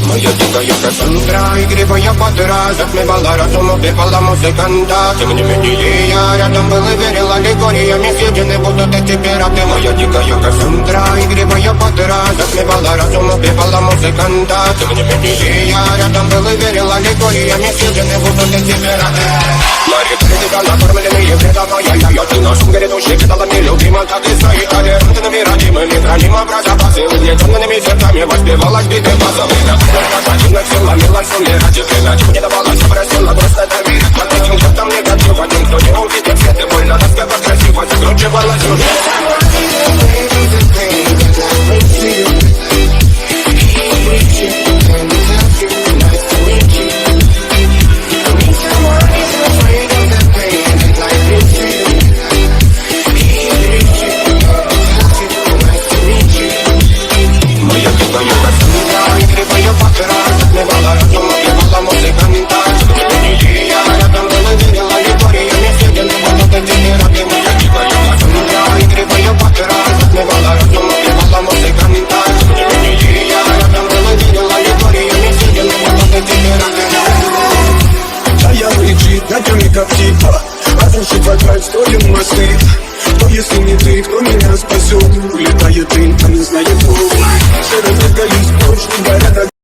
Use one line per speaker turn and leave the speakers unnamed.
Моя дикая Кассандра, игривая подра, затмевала разум, убивала музыканта. Тем не менее я рядом был и верил аллегориями, съедены будут эти пираты. Моя дикая Кассандра, игривая подра, затмевала разум, убивала музыканта. Тем не менее я рядом был и верил аллегориями, съедены будут эти пираты. Мари критика, накормленные предавая я ты нашим грядущим кидалами любима, так и свои толерантными родимыми храним образа базы. Угнетенными сердцами воспевалась биты базовых. Противных сил ломилась умирать, и приносить не давала, все просила просто доверить. Под этим кто-то мне готов, один, кто не увидит свет, и больно распевать красиво, закручивала сюжет.
Натяни как типа, разрушить вокруг строим мосты. Но если не ты, кто меня спасет? Улетает дым, а не знает кто. Все разгорелись, точно горят.